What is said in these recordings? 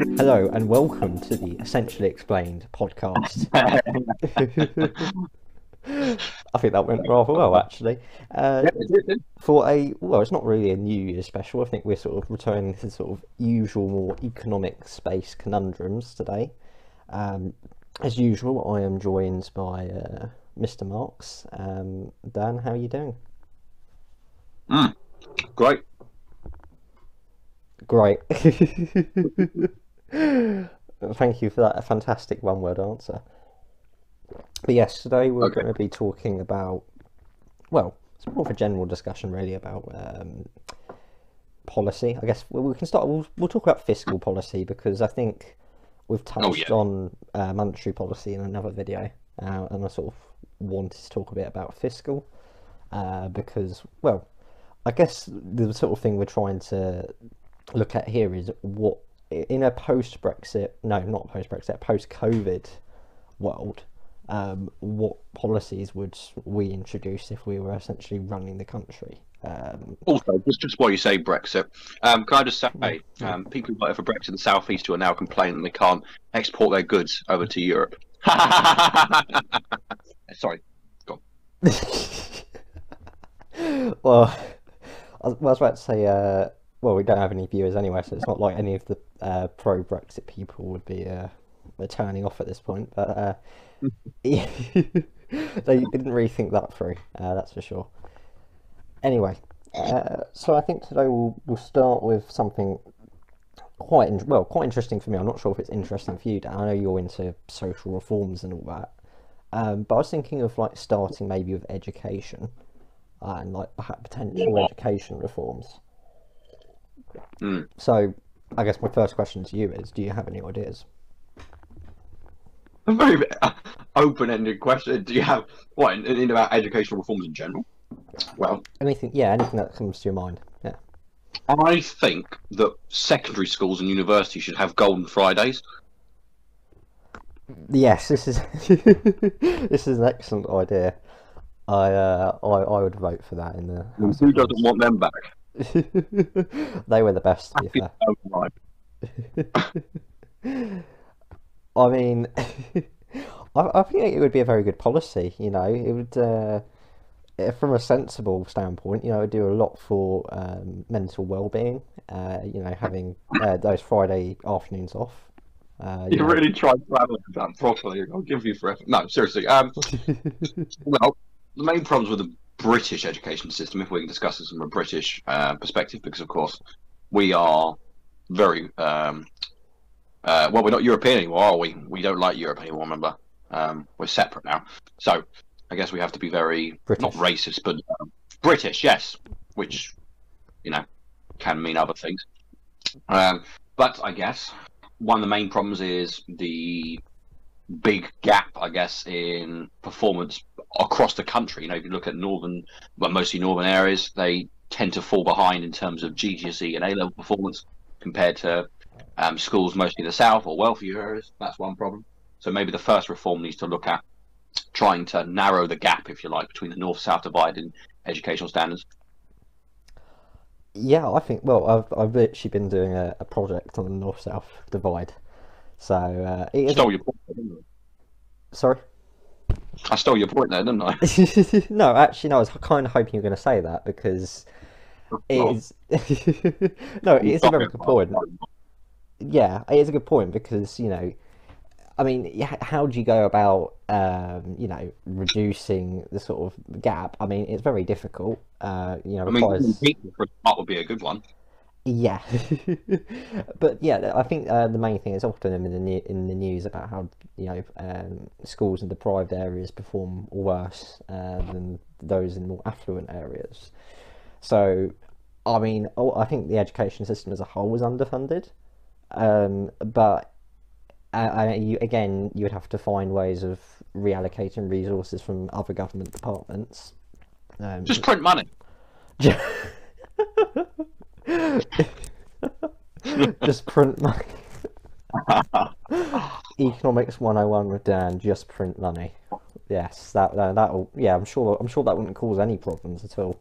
Hello and welcome to the Essentially Explained podcast. I think that went rather well, actually. Uh, Yeah, it did. well, it's not really a New Year's special. I think we're sort of returning to sort of usual, more economic space conundrums today. Um, as usual, I am joined by Mr. Marks. Dan, how are you doing? Mm, great. Great. Thank you for that fantastic one-word answer. But yes, today we're Okay. going to be talking about, well, it's more of a general discussion really about policy. I guess we can start. We'll talk about fiscal policy because I think we've Oh touched yeah. on monetary policy in another video, and I sort of wanted to talk a bit about fiscal because, well, I guess the sort of thing we're trying to look at here is what in a post-Brexit, no, not post-Brexit, post-COVID world, what policies would we introduce if we were essentially running the country? Also, just while you say Brexit, can I just say, Yeah. people who voted for Brexit in the southeast who are now complaining they can't export their goods over to Europe. Sorry, go Well, I was about to say, well, we don't have any viewers anyway, so it's not like any of the pro-Brexit people would be turning off at this point. But on. yeah, they didn't really think that through. That's for sure. Anyway, so I think today we'll start with something quite interesting for me. I'm not sure if it's interesting for you, Dan. I know you're into social reforms and all that, but I was thinking of like starting maybe with education and like potential education reforms. Mm. So I guess my first question to you is, do you have any ideas? A very open-ended question. Do you have what in about educational reforms in general? Well, Anything? Yeah, anything that comes to your mind. Yeah. I think that secondary schools and universities should have Golden Fridays. Yes, this is this is an excellent idea. I would vote for that in the And House of who doesn't Commons. want them back? They were the best, to be Happy fair. life. I mean, I think it would be a very good policy. It would, from a sensible standpoint, it would do a lot for mental well-being. Having those Friday afternoons off. Uh, you You know, really tried to analyze that properly. I'll give you for effort. No, seriously. Well, the main problems with the British education system, if we can discuss this from a British perspective, because of course we are very well, we're not European anymore, are we? We don't like Europe anymore. Remember, we're separate now. So I guess we have to be very not British. racist, but British, yes, which you know can mean other things. But I guess one of the main problems is the big gap, I guess, in performance across the country. If you look at northern, well, mostly northern areas, they tend to fall behind in terms of GCSE and A level performance compared to schools mostly in the south or wealthier areas. That's one problem. So maybe the first reform needs to look at trying to narrow the gap, if you like, between the north-south divide in educational standards. Yeah, I think. Well, I've literally been doing a project on the north-south divide. So it is a Stole your point, there, didn't sorry. I stole your point there, didn't I? No, actually, no. I was kind of hoping you were going to say that because it Well, is. No, it you is a got very it. good point. Yeah, it is a good point because I mean, how do you go about reducing the sort of gap? I mean, it's very difficult. I mean, Requires people for a start would be a good one. yeah, but yeah, I think the main thing is often in the news about how schools in deprived areas perform worse than those in more affluent areas. So, I mean, I think the education system as a whole is underfunded. But you would have to find ways of reallocating resources from other government departments. Um, Just print money. just print money. Economics 101 with Dan, just print money. Yes, that'll yeah, I'm sure that wouldn't cause any problems at all.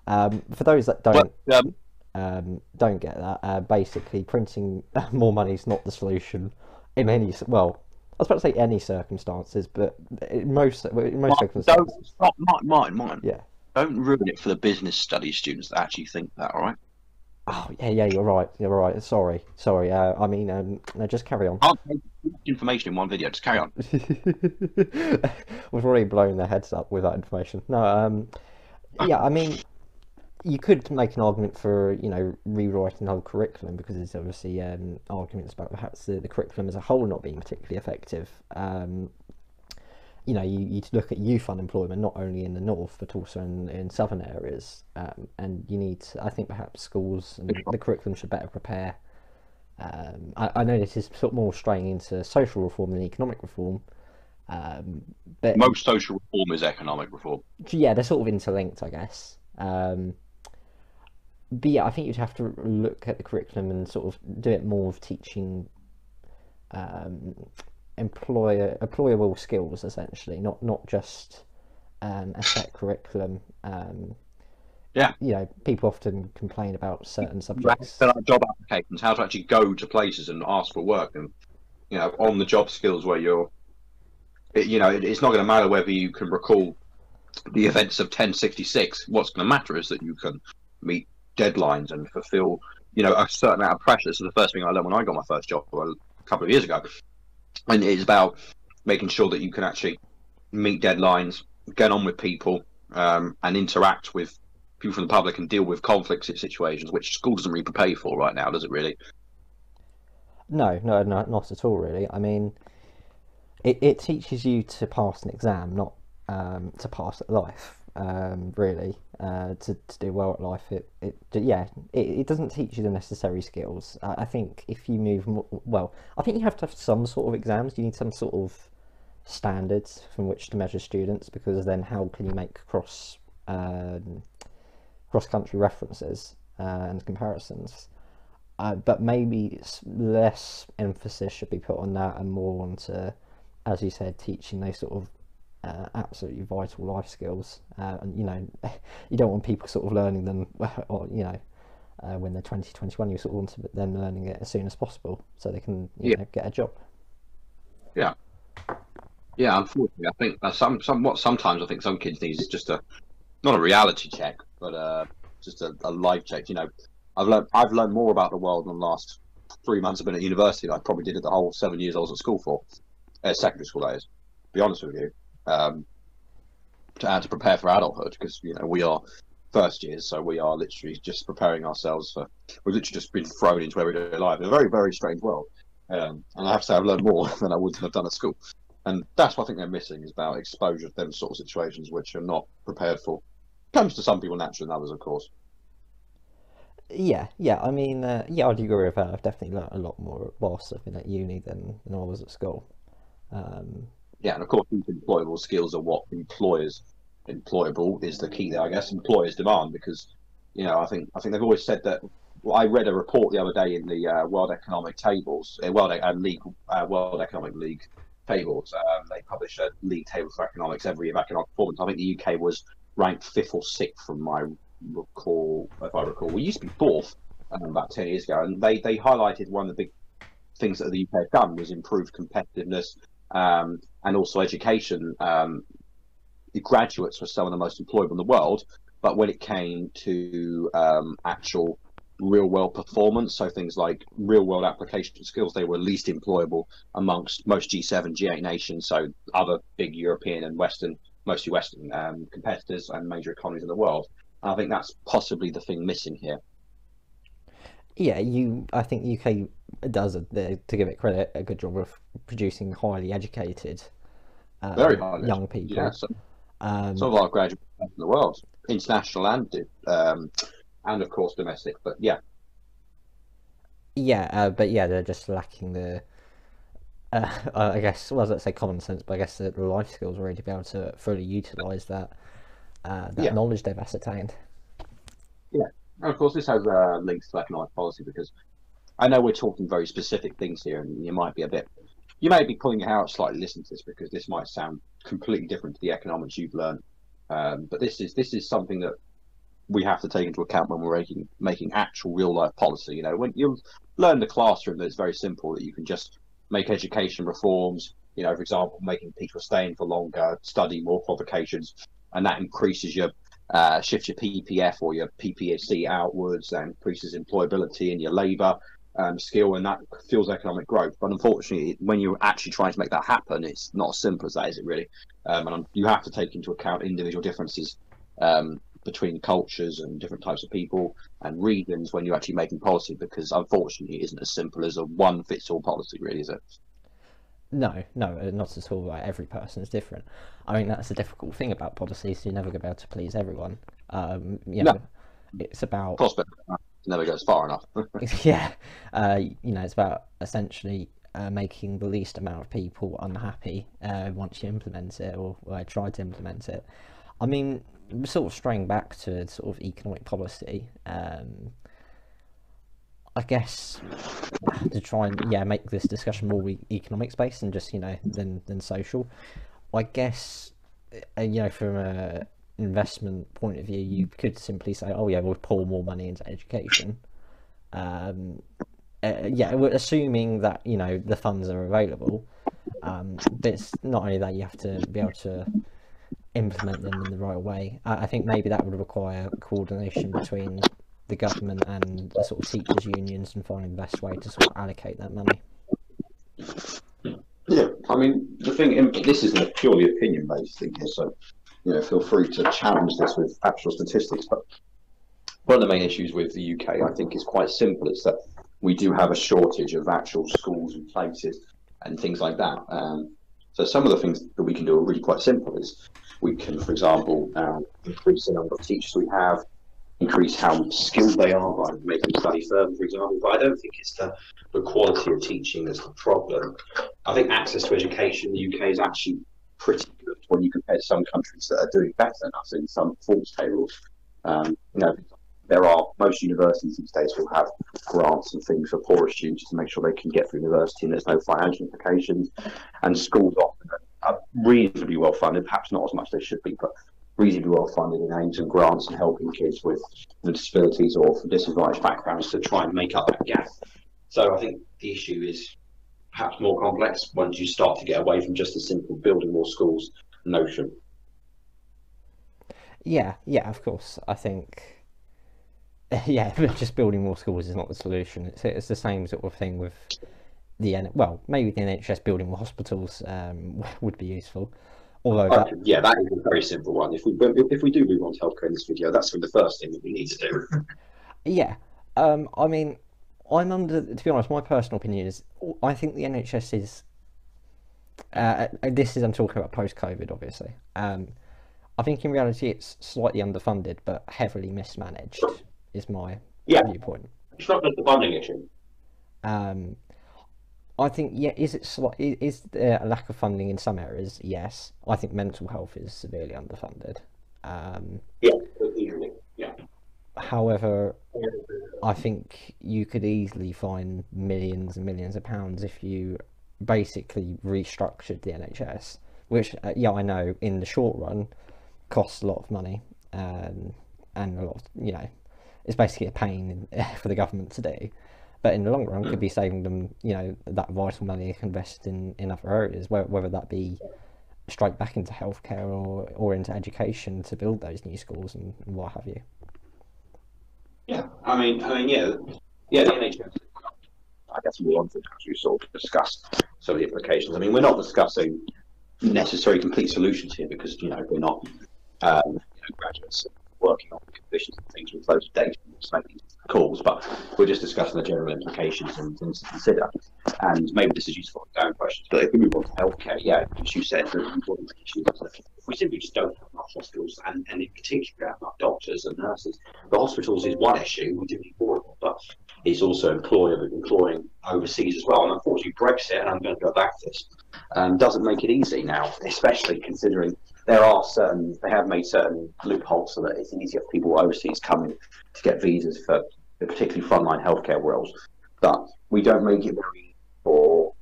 For those that But don't Don't get that. Basically, printing more money is not the solution in any, well, I was about to say any circumstances, but in most Don't circumstances, stop, mine. yeah. Don't ruin it for the business studies students that actually think that. All right. Oh, yeah, you're right. You're right. Sorry. I mean, no, just carry on. Can't take too much information in one video. Just carry on. We've already blown their heads up with that information. No, yeah, I mean, you could make an argument for, rewriting the whole curriculum, because there's obviously arguments about perhaps the curriculum as a whole not being particularly effective. You look at youth unemployment not only in the north but also in southern areas, and you need to, I think perhaps schools and the curriculum should better prepare. I know this is sort of more straying into social reform than economic reform, but Most social reform is economic reform. yeah, they're sort of interlinked, I guess. But yeah, I think you'd have to look at the curriculum and sort of do it more of teaching employable skills, essentially, not just a set curriculum. Yeah. People often complain about certain You have to subjects. fill out job applications, how to actually go to places and ask for work, and on the job skills where it's not going to matter whether you can recall the events of 1066. What's going to matter is that you can meet deadlines and fulfill, a certain amount of pressure. This is the first thing I learned when I got my first job a couple of years ago, and it's about making sure that you can actually meet deadlines, get on with people, and interact with people from the public and deal with conflict situations, which school doesn't really prepare you for right now, does it really? No, not at all, really. I mean, it teaches you to pass an exam, not to pass at life. Really, to do well at life, it doesn't teach you the necessary skills. I think if you move well, I think you have to have some sort of exams. You need some sort of standards from which to measure students, because then how can you make cross country references and comparisons? But maybe less emphasis should be put on that and more onto, as you said, teaching those sort of absolutely vital life skills. And you don't want people sort of learning them, or when they're 20, 21, you sort of want them learning it as soon as possible so they can get a job. Yeah. Yeah, unfortunately, I think sometimes I think some kids need is just not a reality check, but just a life check. I've learned more about the world in the last 3 months I've been at university than I probably did at the whole 7 years I was at school for, secondary school, that is. To be honest with you, to prepare for adulthood, because we are first years, so we are literally just preparing ourselves for. We've literally just been thrown into everyday life in a very, very strange world, and I have to say I've learned more than I would have done at school, and that's what I think they're missing, is about exposure to them sort of situations which are not prepared for. Comes to some people naturally, and others, of course. Yeah. I mean, I'd agree with that. I've definitely learnt a lot more whilst I've been at uni than I was at school. Yeah, and of course, these employable skills are what employable is the key there, I guess. Employers demand, because I think they've always said that. Well, I read a report the other day in the World Economic Tables, World Economic League tables. They publish a league table for economics every year of economic performance. I think the UK was ranked 5th or 6th from my recall, if I recall. We used to be 4th about 10 years ago, and they highlighted one of the big things that the UK had done was improve competitiveness, and also education. The graduates were some of the most employable in the world, but when it came to actual real world performance, so things like real world application skills, they were least employable amongst most G7, G8 nations, so other big European and mostly Western competitors and major economies in the world. And I think that's possibly the thing missing here. Yeah, I think the UK does, to give it credit, a good job of producing highly educated Very highly young people. Yeah, some of our graduates in the world, international and of course domestic. But yeah, they're just lacking the, I guess, well, let's say common sense, but I guess the life skills really to be able to fully utilise that knowledge they've ascertained. Yeah, and of course this has links to economic policy, because I know we're talking very specific things here, and you may be pulling your hair out slightly listening to this, because this might sound completely different to the economics you've learned. But this is something that we have to take into account when we're making actual real life policy. You know, when you learn in the classroom that it's very simple, that you can just make education reforms. You know, for example, making people stay in for longer, study more qualifications, and that increases your shifts your PPF or your PPSC outwards, that increases employability in your labour skill, and that fuels economic growth. But unfortunately, when you're actually trying to make that happen, it's not as simple as that, is it really? And you have to take into account individual differences between cultures and different types of people and regions when you're actually making policy, because unfortunately it isn't as simple as a one fits all policy, really, is it? No, no, not at all. Like, every person is different. I mean, that's the difficult thing about policies. You're never going to be able to please everyone. You No, know, it's about prospect never goes far enough. yeah, you know, it's about essentially making the least amount of people unhappy once you implement it, or try to implement it. I mean, sort of straying back to sort of economic policy, I guess to try and make this discussion more economics based and just than social. I guess from a investment point of view, you could simply say, oh yeah, we'll pour more money into education. We're assuming that the funds are available, but it's not only that, you have to be able to implement them in the right way. I think maybe that would require coordination between the government and the sort of teachers unions, and finding the best way to sort of allocate that money. Yeah, I mean, the thing, this is a purely opinion-based thing here, so feel free to challenge this with actual statistics. But one of the main issues with the UK, I think, is quite simple. It's that we do have a shortage of actual schools and places and things like that. So some of the things that we can do are really quite simple. Is we can, for example, increase the number of teachers we have, increase how skilled they are by making them study further, for example. But I don't think it's the quality of teaching that's the problem. I think access to education in the UK is actually pretty good when you compare to some countries that are doing better than us in some performance tables. Most universities these days will have grants and things for poorer students to make sure they can get through university, and there's no financial implications. And schools often are reasonably well funded, perhaps not as much as they should be, but reasonably well funded in aims and grants and helping kids with disabilities or from disadvantaged backgrounds to try and make up that gap. So I think the issue is perhaps more complex once you start to get away from just a simple building more schools notion. Yeah, of course. I think just building more schools is not the solution. It's the same sort of thing with maybe the NHS building more hospitals would be useful. Although that is a very simple one. If we do move on to healthcare in this video, that's the first thing that we need to do. Yeah, I mean, to be honest, my personal opinion is, I think the NHS is, I'm talking about post-COVID, obviously. I think in reality it's slightly underfunded, but heavily mismanaged, is my viewpoint. It's not just the funding issue. I think, is there a lack of funding in some areas? Yes. I think mental health is severely underfunded. Yeah. However, I think you could easily find millions and millions of pounds if you basically restructured the NHS, which, I know in the short run costs a lot of money, and a lot of, it's basically a pain for the government to do. But in the long run, could be saving them, that vital money they can invest in other areas, whether that be straight back into healthcare or into education to build those new schools and what have you. Yeah, I mean, the NHS. I guess we want to actually sort of discuss some of the implications. I mean, we're not discussing necessary complete solutions here, because we're not graduates working on conditions and things with loads of data and making calls, but we're just discussing the general implications and things to consider. And maybe this is useful for down questions. But if we move on to healthcare, as you said, the important issue is that if we simply just don't have enough hospitals, and in particular enough doctors and nurses, the hospitals is one issue. We do need more of them, but it's also employing overseas as well. And unfortunately, Brexit, and I'm going to go back to this, doesn't make it easy now, especially considering they have made certain loopholes so that it's easier for people overseas coming to get visas for particularly frontline healthcare roles. But we don't make it very easy for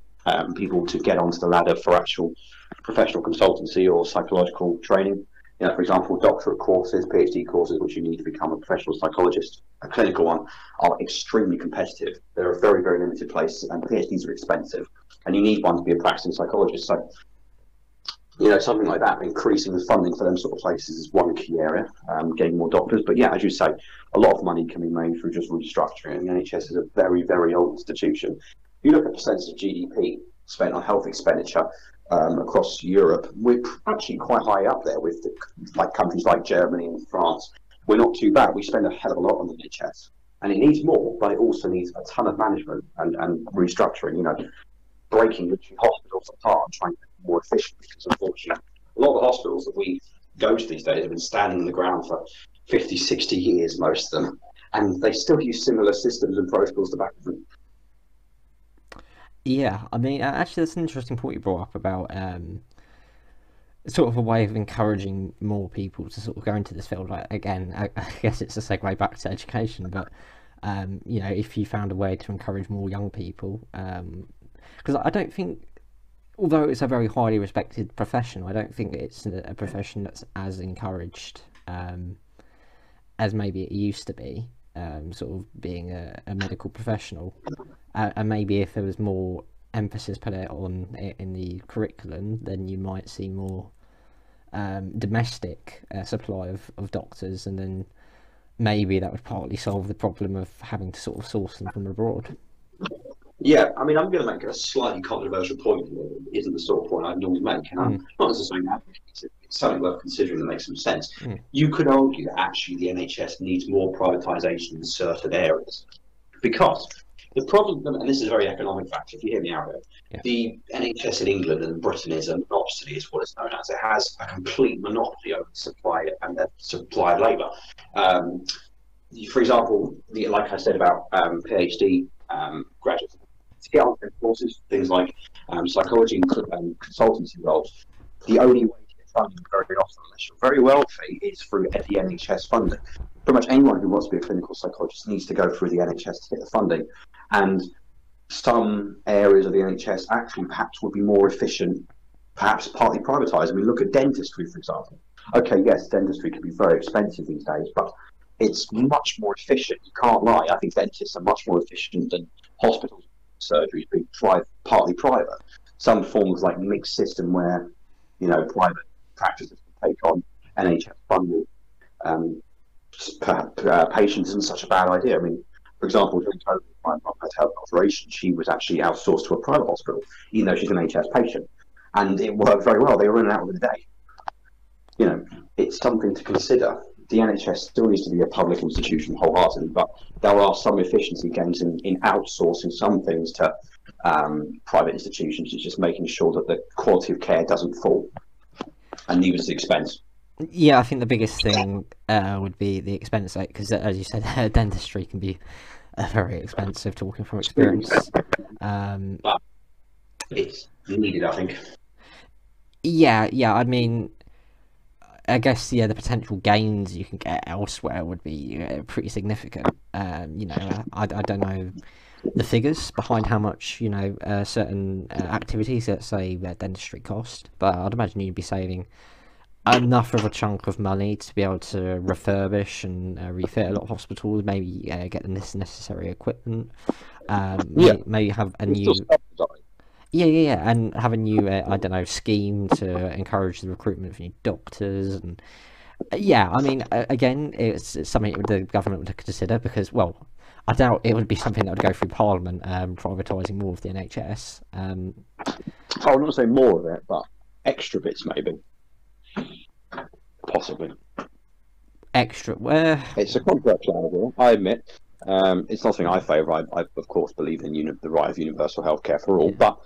people to get onto the ladder for actual professional consultancy or psychological training. You know, for example, doctorate courses, PhD courses, which you need to become a professional psychologist, a clinical one, are extremely competitive. They're a very, very limited place, and PhDs are expensive, and you need one to be a practicing psychologist. So, you know, something like that, increasing the funding for them sort of places is one key area, getting more doctors. But yeah, as you say, a lot of money can be made through just restructuring. And the NHS is a very, very old institution. If you look at percentage of GDP spent on health expenditure across Europe, we're actually quite high up there with like countries like Germany and France. We're not too bad. We spend a hell of a lot on the NHS, and it needs more, but it also needs a ton of management and restructuring. You know, breaking literally hospitals apart and trying to make them more efficient, because unfortunately a lot of the hospitals that we go to these days have been standing on the ground for 50, 60 years, most of them, and they still use similar systems and protocols to back them. Yeah, I mean, actually, that's an interesting point you brought up about sort of a way of encouraging more people to sort of go into this field. Like, again, I guess it's a segue back to education, but you know, if you found a way to encourage more young people, because I don't think, although it's a very highly respected profession, I don't think it's a profession that's as encouraged as maybe it used to be. Sort of being a medical professional, and maybe if there was more emphasis put on it in the curriculum, then you might see more domestic supply of doctors, and then maybe that would partly solve the problem of having to sort of source them from abroad. Yeah, I mean, I'm going to make a slightly controversial point here. It isn't the sort of point I normally make, and I'm not necessarily advocating. It's something worth considering that makes some sense. You could argue that actually the NHS needs more privatisation in certain areas, because the problem, and this is a very economic fact, if you hear me out here, the NHS in England and Britain is a monopoly, is what it's known as. It has a complete monopoly over the supply and the supply of labour. For example, like I said about PhD graduates, to get on courses, things like psychology and consultancy roles, the only way to get funding very often, unless you're very wealthy, is through the NHS funding. Pretty much anyone who wants to be a clinical psychologist needs to go through the NHS to get the funding. And some areas of the NHS actually perhaps would be more efficient, perhaps partly privatised. I mean, look at dentistry, for example. Okay, yes, dentistry can be very expensive these days, but it's much more efficient. You can't lie. I think dentists are much more efficient than hospitals, surgeries being partly private. Some forms like mixed system where, you know, private practices can take on NHS funded patients isn't such a bad idea. I mean, for example, during COVID, my mum had to have an operation. She was actually outsourced to a private hospital, even though she's an NHS patient, and it worked very well. They were in and out within a day. You know, it's something to consider. The NHS still needs to be a public institution wholeheartedly, but there are some efficiency gains in outsourcing some things to private institutions. It's just making sure that the quality of care doesn't fall, and neither does the expense. Yeah, I think the biggest thing would be the expense, because as you said, dentistry can be very expensive, talking from experience. But it's needed, I think. Yeah, I mean, I guess, yeah, the potential gains you can get elsewhere would be pretty significant. You know, I don't know the figures behind how much, you know, certain activities, let's say dentistry cost, but I'd imagine you'd be saving enough of a chunk of money to be able to refurbish and refit a lot of hospitals, maybe get the necessary equipment, maybe have a new and have a new I don't know, scheme to encourage the recruitment of new doctors. And I mean, again, it's something the government would consider, because, well, I doubt it would be something that would go through Parliament, privatising more of the NHS. I would not say more of it, but extra bits maybe. Possibly. Extra where? It's a controversial idea, I admit. It's nothing I favour. I of course believe in the right of universal healthcare for all. But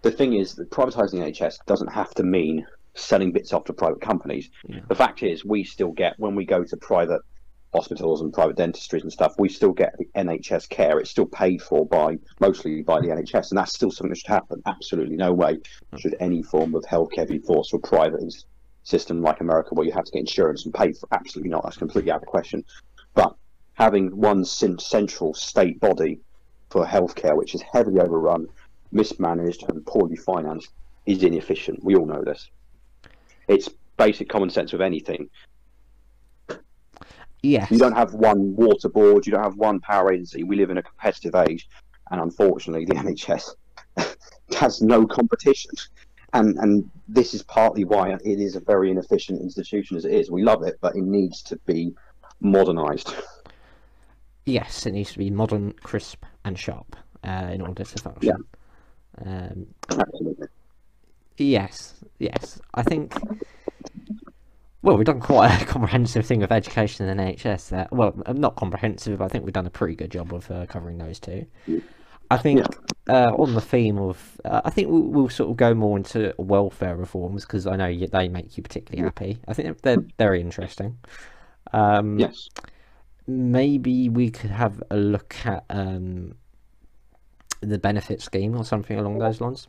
the thing is that privatising the NHS doesn't have to mean selling bits off to private companies. The fact is, we still get, when we go to private hospitals and private dentistries and stuff, we still get the NHS care. It's still paid for mostly by the NHS, and that's still something that should happen. Absolutely no way should any form of healthcare be forced to a private system like America, where you have to get insurance and pay for. Absolutely not. That's completely out of the question. But having one central state body for healthcare, which is heavily overrun, mismanaged, and poorly financed, is inefficient. We all know this. It's basic common sense with anything. Yes. You don't have one water board, you don't have one power agency. We live in a competitive age, and unfortunately, the NHS has no competition. And this is partly why it is a very inefficient institution as it is. We love it, but it needs to be modernised. Yes, it needs to be modern, crisp, and sharp in order to function. Absolutely. Yes. I think. Well, we've done quite a comprehensive thing with education and NHS there. Well, not comprehensive, but I think we've done a pretty good job of covering those two. I think on the theme of, I think we'll sort of go more into welfare reforms, because I know they make you particularly happy. I think they're very interesting. Yes. Maybe we could have a look at the benefit scheme or something along those lines.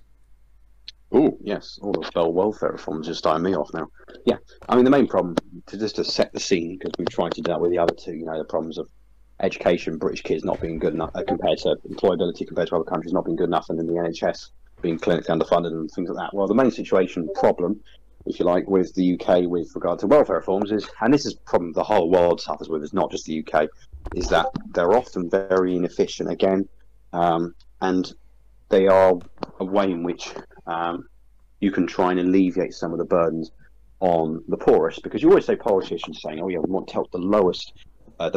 Oh, yes. All those bell welfare reforms just starting me off now. Yeah. I mean, the main problem, to set the scene, because we've tried to deal with the other two, the problems of education, British kids not being good enough compared to employability compared to other countries not being good enough, and then the NHS being clinically underfunded and things like that. Well, the main problem, if you like, with the UK with regard to welfare reforms is, and this is a problem the whole world suffers with, it's not just the UK, is that they're often very inefficient again, and they are a way in which you can try and alleviate some of the burdens on the poorest, because you always say politicians saying, oh yeah, we want to help the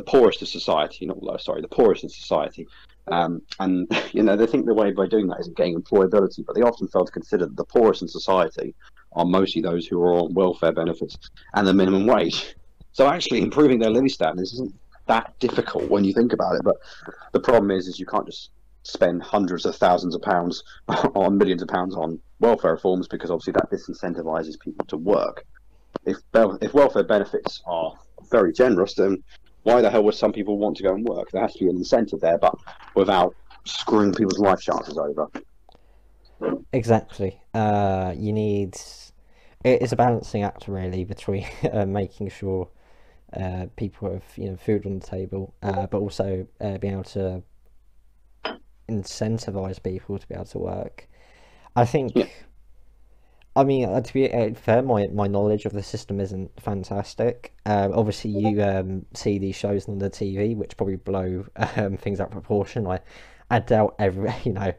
poorest of society, the poorest of society. And they think the way by doing that is getting employability, but they often fail to consider that the poorest in society are mostly those who are on welfare benefits and the minimum wage. So actually improving their living standards isn't that difficult when you think about it. But the problem is you can't just spend hundreds of thousands of pounds on millions of pounds on welfare reforms, because obviously that disincentivizes people to work. If welfare benefits are very generous, then why the hell would some people want to go and work? There has to be an incentive there, but without screwing people's life chances over. Exactly. It's a balancing act really between making sure people have food on the table, but also being able to incentivize people to be able to work. I think. Yeah. I mean, to be fair, my knowledge of the system isn't fantastic. Obviously, you see these shows on the TV, which probably blow things out of proportion. I doubt a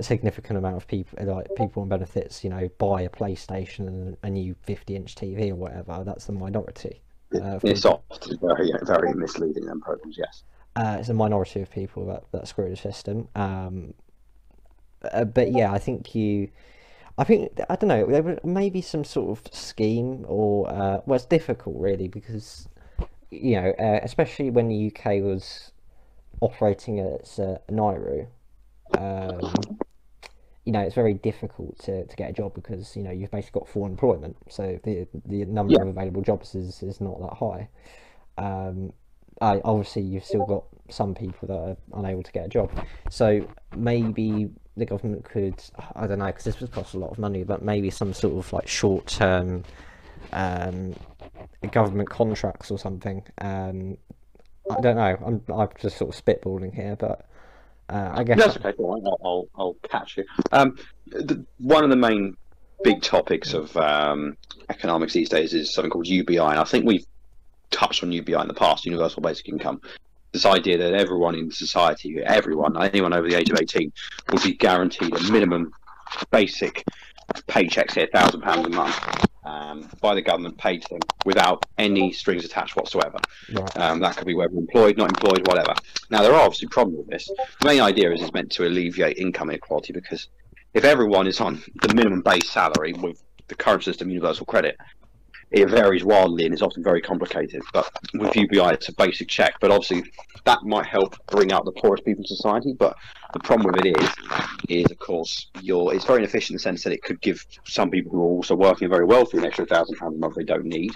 significant amount of people on benefits, buy a PlayStation and a new 50-inch TV or whatever. That's the minority. It's often very, very misleading, them programs, yes. It's a minority of people that screw the system. But yeah, I don't know, there was maybe some sort of scheme or, well, it's difficult really, because, especially when the UK was operating as Nauru, it's very difficult to get a job, because, you've basically got full employment. So the number of available jobs is not that high. Obviously you've still got some people that are unable to get a job. So maybe the government could, I don't know, because this would cost a lot of money, but maybe some sort of like short-term government contracts or something. I don't know. I'm just sort of spitballing here, but I guess that's okay. I'll catch you. One of the main big topics of economics these days is something called UBI, and I think we've touched on UBI in the past, universal basic income. This idea that everyone in society, anyone over the age of 18, will be guaranteed a minimum basic paycheck, say £1,000 a month, by the government, paid to them without any strings attached whatsoever. Right. That could be whether employed, not employed, whatever. Now, there are obviously problems with this. The main idea is it's meant to alleviate income inequality, because if everyone is on the minimum base salary with the current system, universal credit, it varies wildly and it's often very complicated. But with UBI, it's a basic check. But obviously, that might help bring out the poorest people in society. But the problem with it is of course, it's very inefficient in the sense that it could give some people who are also working very wealthy an extra £1,000 a month they don't need.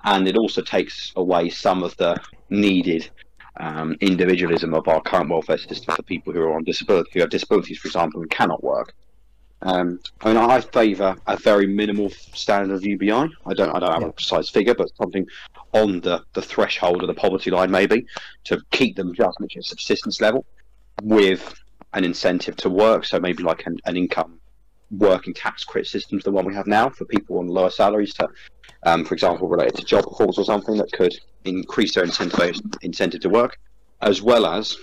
And it also takes away some of the needed individualism of our current welfare system for people who are on disability, who have disabilities, for example, and cannot work. I favour a very minimal standard of UBI. I don't have a precise figure, but something on the threshold of the poverty line, maybe, to keep them just at subsistence level, with an incentive to work. So maybe like an income working tax credit system to the one we have now for people on lower salaries to, for example, related to job performance or something that could increase their incentive to work, as well as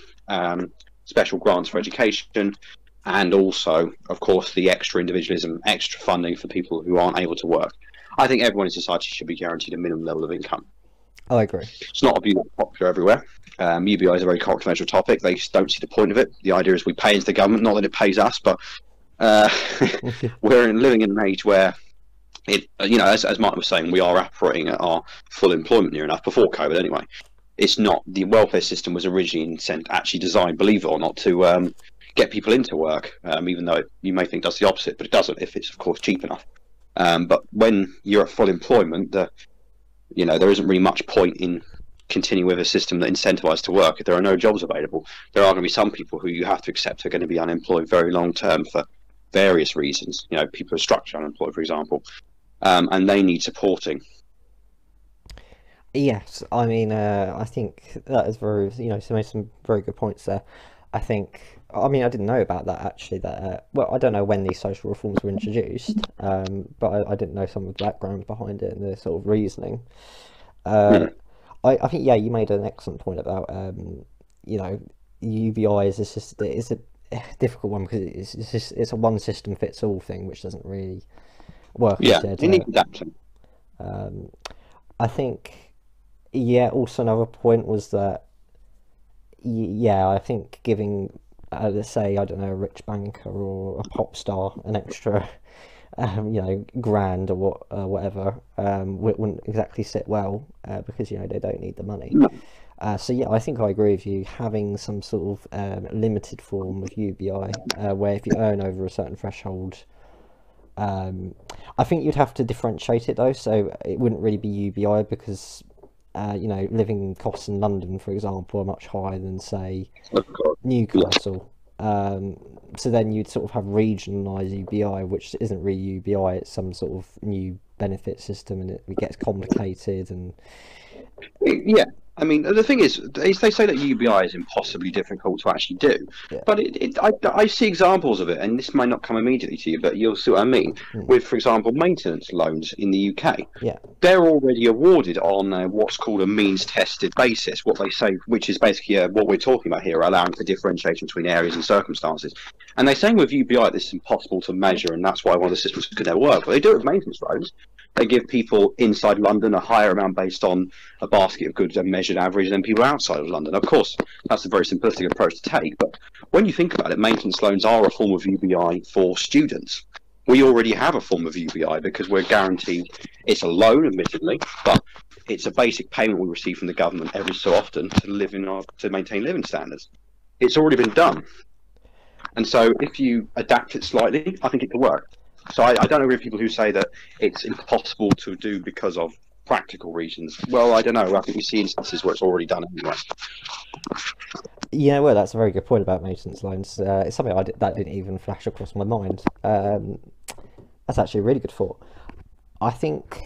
special grants for education, and also, of course, the extra individualism, extra funding for people who aren't able to work. I think everyone in society should be guaranteed a minimum level of income. I agree. It's not a view that's popular everywhere. UBI is a very controversial topic. They just don't see the point of it. The idea is we pay into the government, not that it pays us, but we're living in an age where it, as Martin was saying, we are operating at our full employment near enough, before COVID anyway. It's not, the welfare system was originally actually designed, believe it or not, to get people into work, even though you may think it does the opposite, but it doesn't if it's, of course, cheap enough. But when you're at full employment, there isn't really much point in continuing with a system that incentivizes to work if there are no jobs available. There are going to be some people who you have to accept are going to be unemployed very long term for various reasons. People who are structurally unemployed, for example, and they need supporting. Yes, I mean, I think that is very, she made some very good points there. I didn't know about that actually. That I don't know when these social reforms were introduced, but I didn't know some of the background behind it and the sort of reasoning. I think, yeah, you made an excellent point about UBI is a difficult one because it's a one system fits all thing, which doesn't really work. Yeah, it needs adaptation. I think, yeah. Also, another point was that, I think giving, let's say, I don't know, a rich banker or a pop star an extra, grand or whatever, wouldn't exactly sit well because they don't need the money. No. So yeah, I think I agree with you. Having some sort of limited form of UBI, where if you earn over a certain threshold, I think you'd have to differentiate it though. So it wouldn't really be UBI because living costs in London, for example, are much higher than, say, Newcastle. So then you'd sort of have regionalised UBI, which isn't really UBI, it's some sort of new benefit system, and it gets complicated. And yeah, I mean, the thing is, they say that UBI is impossibly difficult to actually do, but I see examples of it, and this might not come immediately to you, but you'll see what I mean. With, for example, maintenance loans in the UK, they're already awarded on what's called a means-tested basis, what they say, which is basically what we're talking about here, allowing for differentiation between areas and circumstances. And they're saying with UBI this is impossible to measure, and that's why one of the systems could never work. But they do it with maintenance loans. They give people inside London a higher amount based on a basket of goods and measured average than people outside of London. Of course, that's a very simplistic approach to take, but when you think about it, maintenance loans are a form of UBI for students. We already have a form of UBI because we're guaranteed, it's a loan, admittedly, but it's a basic payment we receive from the government every so often to maintain living standards. It's already been done. And so if you adapt it slightly, I think it could work. So I don't agree with people who say that it's impossible to do because of practical reasons. Well, I don't know. I think we see instances where it's already done anyway. Yeah, well, that's a very good point about maintenance loans. It's something that didn't even flash across my mind. That's actually a really good thought. I think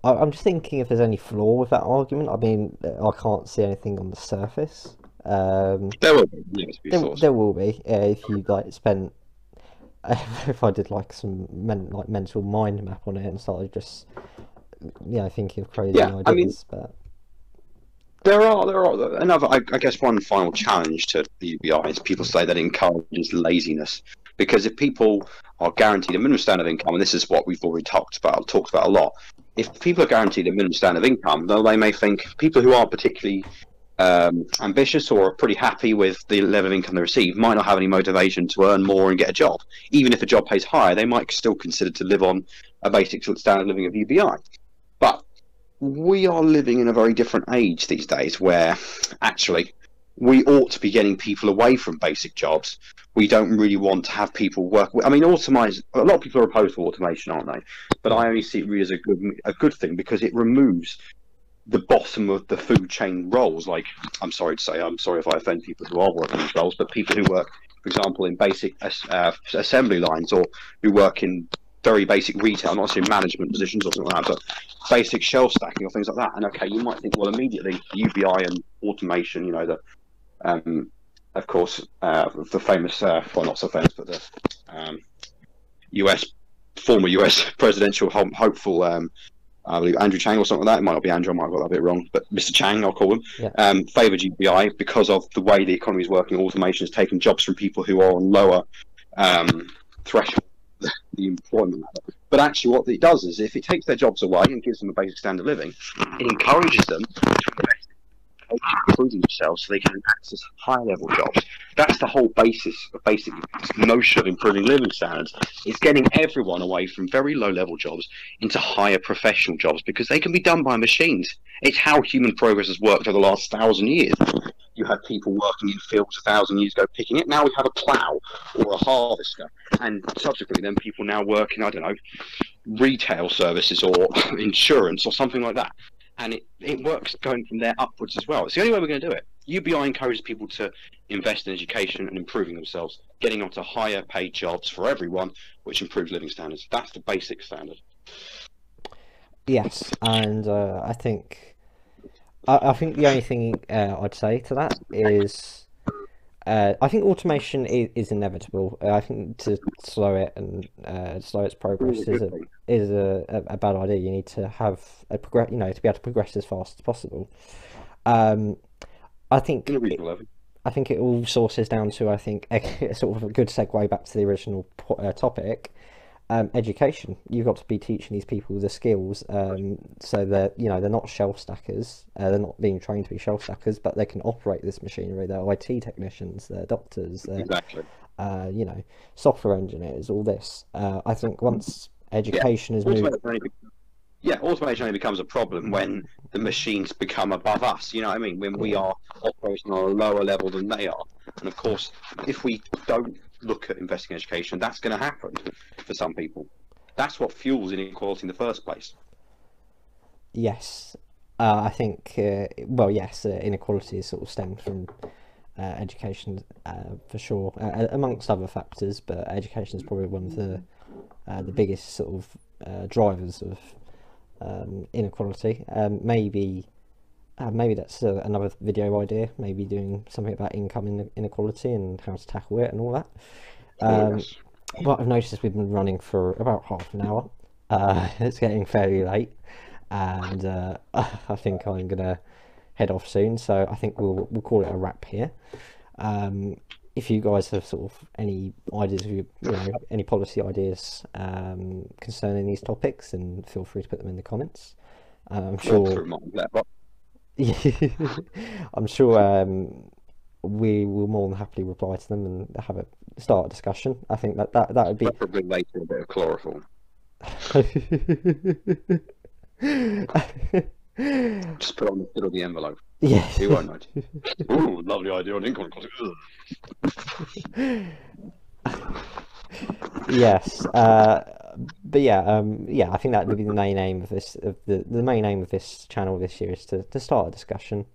I'm just thinking if there's any flaw with that argument. I mean, I can't see anything on the surface. There will be. There will be if you spent. If I did some mental mind map on it and started just thinking of crazy ideas. I mean, but there are another. I guess one final challenge to the UBI is people say that it encourages laziness, because if people are guaranteed a minimum standard of income, and this is what we've already talked about a lot. If people are guaranteed a minimum standard of income, though they may think people who aren't particularly ambitious or are pretty happy with the level of income they receive might not have any motivation to earn more and get a job. Even if a job pays higher, they might still consider to live on a basic standard of living of UBI. But we are living in a very different age these days where actually we ought to be getting people away from basic jobs. We don't really want to have people work. I mean, a lot of people are opposed to automation, aren't they? But I only see it really as a good thing because it removes the bottom of the food chain roles. Like, I'm sorry if I offend people who are working these roles, but people who work, for example, in basic assembly lines, or who work in very basic retail, not saying management positions or something like that, but basic shelf stacking or things like that. And okay, you might think, well, immediately UBI and automation, of course, the famous, well, not so famous, but the US former US presidential hopeful, I believe Andrew Chang or something like that. It might not be Andrew, I might have got that a bit wrong, but Mr. Chang, I'll call him, favoured UBI because of the way the economy is working. Automation has taken jobs from people who are on lower threshold, the employment ladder. But actually what it does is if it takes their jobs away and gives them a basic standard of living, it encourages them to invest in improving themselves so they can access higher level jobs. That's the whole basic notion of improving living standards. It's getting everyone away from very low level jobs into higher professional jobs because they can be done by machines. It's how human progress has worked over the last 1,000 years. You had people working in fields 1,000 years ago picking it. Now we have a plough or a harvester, and subsequently then people now work in, I don't know, retail services or insurance or something like that. And it works going from there upwards as well. It's the only way we're going to do it. UBI encourages people to invest in education and improving themselves, getting onto higher paid jobs for everyone, which improves living standards. That's the basic standard. Yes, and I think the only thing I'd say to that is I think automation is inevitable. I think to slow it and slow its progress is a bad idea. You need to have to be able to progress as fast as possible. I think it all sources down to a sort of a good segue back to the original topic. Education. You've got to be teaching these people the skills, so that they're not shelf stackers. They're not being trained to be shelf stackers, but they can operate this machinery. They're IT technicians, they're doctors, exactly. Software engineers. All this. I think once education is moved. Automation only becomes a problem when the machines become above us. You know what I mean? When we are operating on a lower level than they are. And of course, if we don't look at investing in education, that's going to happen for some people. That's what fuels inequality in the first place. Yes. I think, inequality is sort of stemmed from education, for sure, amongst other factors, but education is probably one of the biggest sort of drivers of inequality. Maybe that's another video idea, maybe doing something about income inequality and how to tackle it and all that. Yes. But I've noticed we've been running for about half an hour. It's getting fairly late, and I think I'm gonna head off soon, so I think we'll call it a wrap here. If you guys have sort of any ideas, any policy ideas concerning these topics, then feel free to put them in the comments. I'm sure. I'm sure we will more than happily reply to them and start a discussion. I think that would be probably later a bit of chloroform. Just put on the middle of the envelope. Yeah. He won't notice. Ooh, lovely idea on income. Yes. But I think that would be the main aim of this. The main aim of this channel this year is to start a discussion.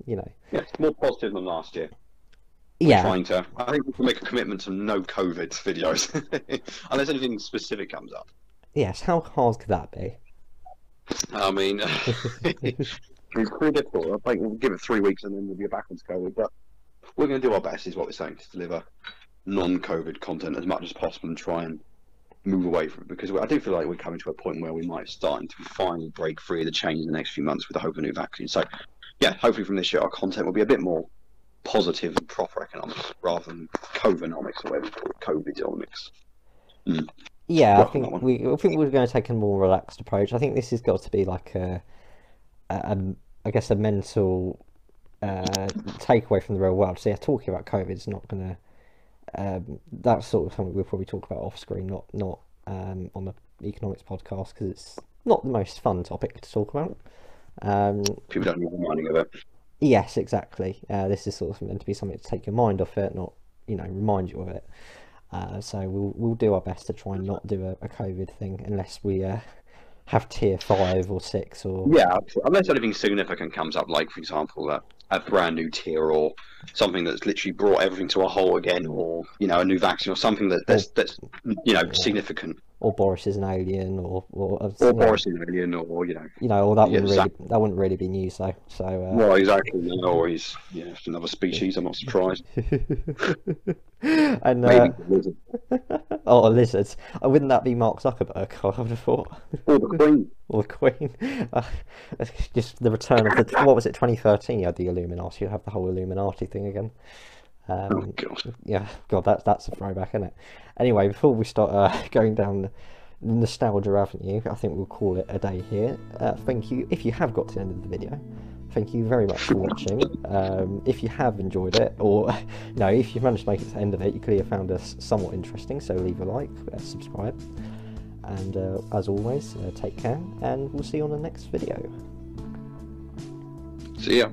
Yeah, it's more positive than last year. Yeah. I think we can make a commitment to no COVID videos, unless anything specific comes up. Yes. How hard could that be? I mean, it's pretty difficult. I think we'll give it 3 weeks and then we'll be back onto COVID. But we're going to do our best, is what we're saying, to deliver non-COVID content as much as possible and try and move away from it, because I do feel like we're coming to a point where we might start to finally break free of the change in the next few months with the hope of a new vaccine. So, yeah, hopefully from this year our content will be a bit more positive and proper economics rather than COVIDonomics or whatever it's called, COVIDonomics. Yeah, I think we're going to take a more relaxed approach. I think this has got to be like I guess a mental takeaway from the real world. So yeah, talking about COVID is not going to. That's sort of something we'll probably talk about off screen, not on the economics podcast, because it's not the most fun topic to talk about. People don't need reminding of it. Yes, exactly. This is sort of meant to be something to take your mind off it, not remind you of it. So we'll do our best to try and not do a COVID thing unless we have tier 5 or 6 or unless anything significant comes up, like for example a brand new tier or something that's literally brought everything to a halt again, or a new vaccine or something that's significant. or Boris is an alien, or Or Boris is an alien, or or that yeah, wouldn't really be news though. So well, exactly. No, or he's another species. I'm not surprised. and Maybe the lizard oh, lizards. Wouldn't that be Mark Zuckerberg? I would have thought. or the Queen. Or the Queen. It's just the return of the what was it? 2013. You had the Illuminati. You have the whole Illuminati thing again. Oh God. Yeah, God, that's a throwback, isn't it? Anyway, before we start going down the nostalgia avenue, I think we'll call it a day here. Thank you if you have got to the end of the video. Thank you very much for watching. If you have enjoyed it, or if you've managed to make it to the end of it, you clearly found us somewhat interesting. So leave a like, subscribe, and as always, take care, and we'll see you on the next video. See ya.